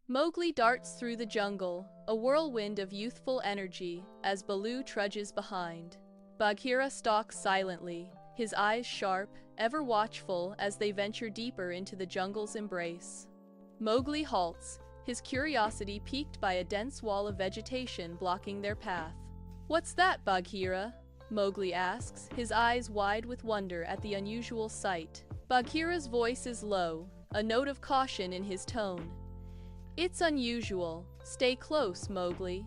Mowgli darts through the jungle, a whirlwind of youthful energy, as Baloo trudges behind. Bagheera stalks silently, his eyes sharp, ever watchful as they venture deeper into the jungle's embrace. Mowgli halts, his curiosity piqued by a dense wall of vegetation blocking their path. "What's that, Bagheera?" Mowgli asks, his eyes wide with wonder at the unusual sight. Bagheera's voice is low, a note of caution in his tone. "It's unusual. Stay close, Mowgli."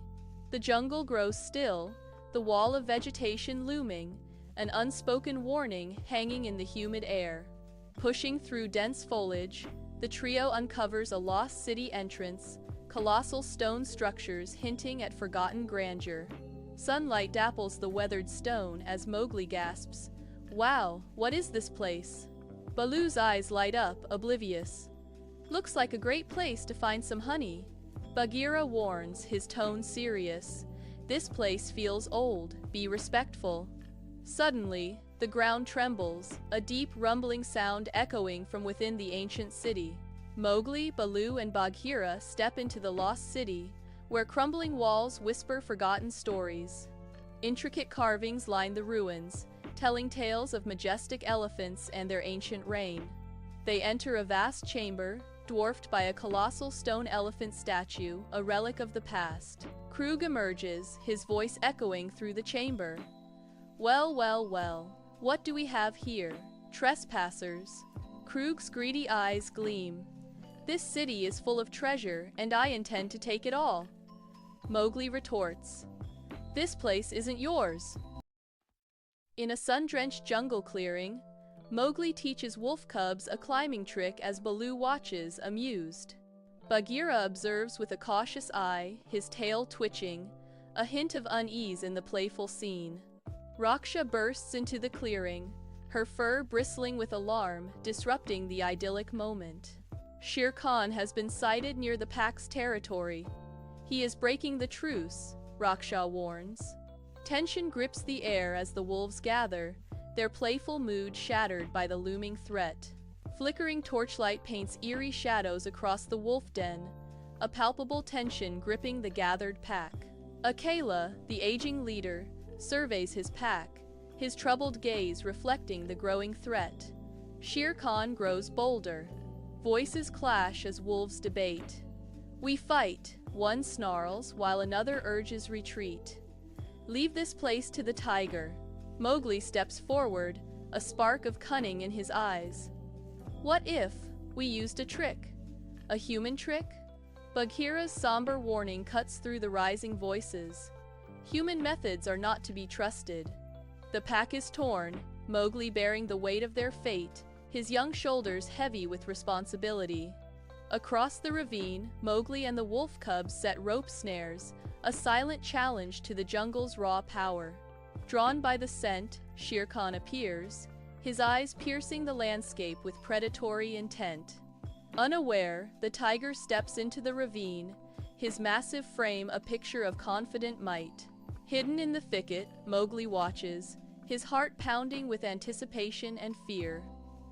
The jungle grows still, the wall of vegetation looming, an unspoken warning hanging in the humid air. Pushing through dense foliage, the trio uncovers a lost city entrance, colossal stone structures hinting at forgotten grandeur. Sunlight dapples the weathered stone as Mowgli gasps, "Wow, what is this place?" Baloo's eyes light up, oblivious. "Looks like a great place to find some honey." Bagheera warns, his tone serious. "This place feels old. Be respectful." Suddenly, the ground trembles, a deep rumbling sound echoing from within the ancient city. Mowgli, Baloo, and Bagheera step into the lost city, where crumbling walls whisper forgotten stories. Intricate carvings line the ruins, telling tales of majestic elephants and their ancient reign. They enter a vast chamber, dwarfed by a colossal stone elephant statue, a relic of the past. Krug emerges, his voice echoing through the chamber. "Well, well, well, what do we have here? Trespassers." Krug's greedy eyes gleam. "This city is full of treasure, and I intend to take it all." Mowgli retorts, "This place isn't yours." In a sun-drenched jungle clearing, Mowgli teaches wolf cubs a climbing trick as Baloo watches, amused. Bagheera observes with a cautious eye, his tail twitching, a hint of unease in the playful scene. Raksha bursts into the clearing, her fur bristling with alarm, disrupting the idyllic moment. Shere Khan has been sighted near the pack's territory. "He is breaking the truce," Raksha warns. Tension grips the air as the wolves gather, their playful mood shattered by the looming threat. Flickering torchlight paints eerie shadows across the wolf den, a palpable tension gripping the gathered pack. Akela, the aging leader, surveys his pack, his troubled gaze reflecting the growing threat. Shere Khan grows bolder. Voices clash as wolves debate. "We fight," one snarls, while another urges retreat. "Leave this place to the tiger." Mowgli steps forward, a spark of cunning in his eyes. "What if we used a trick? A human trick?" Bagheera's somber warning cuts through the rising voices. Human methods are not to be trusted. The pack is torn, Mowgli bearing the weight of their fate, his young shoulders heavy with responsibility. Across the ravine, Mowgli and the wolf cubs set rope snares, a silent challenge to the jungle's raw power. Drawn by the scent, Shere Khan appears, his eyes piercing the landscape with predatory intent. Unaware, the tiger steps into the ravine, his massive frame a picture of confident might. Hidden in the thicket, Mowgli watches, his heart pounding with anticipation and fear.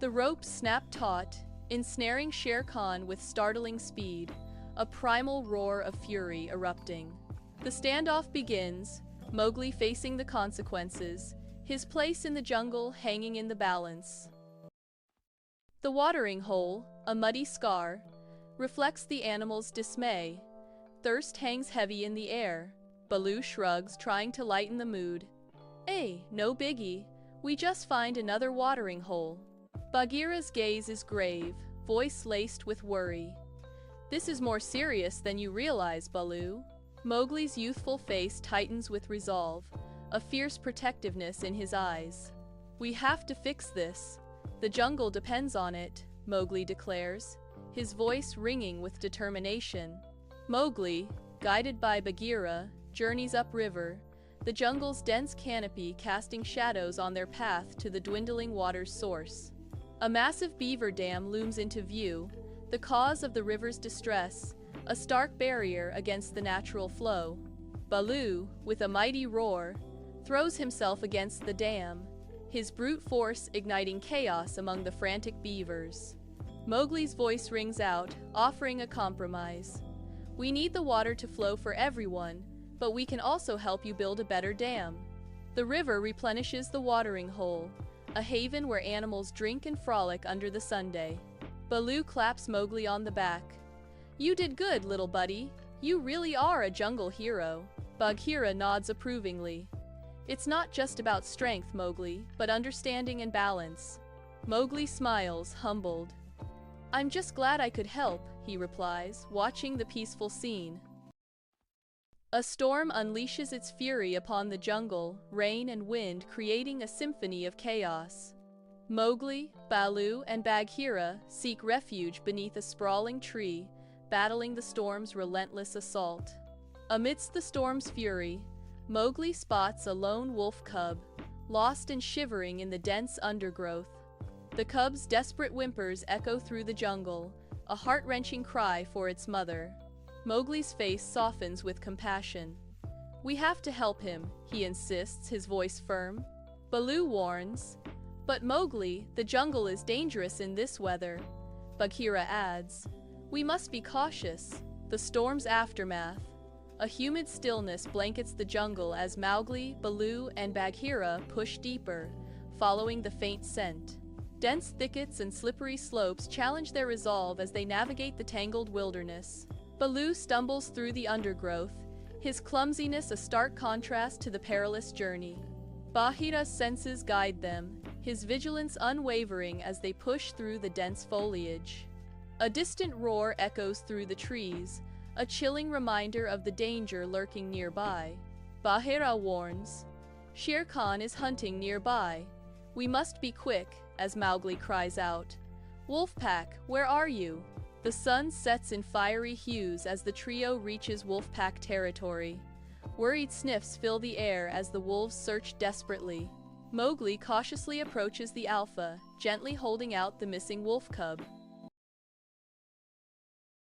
The ropes snap taut, ensnaring Shere Khan with startling speed, a primal roar of fury erupting. The standoff begins, Mowgli facing the consequences, his place in the jungle hanging in the balance. The watering hole, a muddy scar, reflects the animal's dismay. Thirst hangs heavy in the air. Baloo shrugs, trying to lighten the mood. No biggie. We just find another watering hole." Bagheera's gaze is grave, voice laced with worry. "This is more serious than you realize, Baloo." Mowgli's youthful face tightens with resolve, a fierce protectiveness in his eyes. "We have to fix this. The jungle depends on it," Mowgli declares, his voice ringing with determination. Mowgli, guided by Bagheera, journeys upriver, the jungle's dense canopy casting shadows on their path to the dwindling water's source. A massive beaver dam looms into view, the cause of the river's distress, a stark barrier against the natural flow. Baloo, with a mighty roar, throws himself against the dam, his brute force igniting chaos among the frantic beavers. Mowgli's voice rings out, offering a compromise. We need the water to flow for everyone, but we can also help you build a better dam. The river replenishes the watering hole, a haven where animals drink and frolic under the sunday. Baloo claps Mowgli on the back. You did good, little buddy. You really are a jungle hero. Bagheera nods approvingly. It's not just about strength, Mowgli, but understanding and balance. Mowgli smiles, humbled. I'm just glad I could help, he replies, watching the peaceful scene. A storm unleashes its fury upon the jungle, rain and wind creating a symphony of chaos. Mowgli, Baloo, and Bagheera seek refuge beneath a sprawling tree, battling the storm's relentless assault. Amidst the storm's fury, Mowgli spots a lone wolf cub, lost and shivering in the dense undergrowth. The cub's desperate whimpers echo through the jungle, a heart-wrenching cry for its mother. Mowgli's face softens with compassion. We have to help him, he insists, his voice firm. Baloo warns. But Mowgli, the jungle is dangerous in this weather. Bagheera adds. We must be cautious. The storm's aftermath. A humid stillness blankets the jungle as Mowgli, Baloo, and Bagheera push deeper, following the faint scent. Dense thickets and slippery slopes challenge their resolve as they navigate the tangled wilderness. Baloo stumbles through the undergrowth, his clumsiness a stark contrast to the perilous journey. Bagheera's senses guide them, his vigilance unwavering as they push through the dense foliage. A distant roar echoes through the trees, a chilling reminder of the danger lurking nearby. Bagheera warns. Shere Khan is hunting nearby. We must be quick, as Mowgli cries out. Wolfpack, where are you? The sun sets in fiery hues as the trio reaches Wolfpack territory. Worried sniffs fill the air as the wolves search desperately. Mowgli cautiously approaches the alpha, gently holding out the missing wolf cub.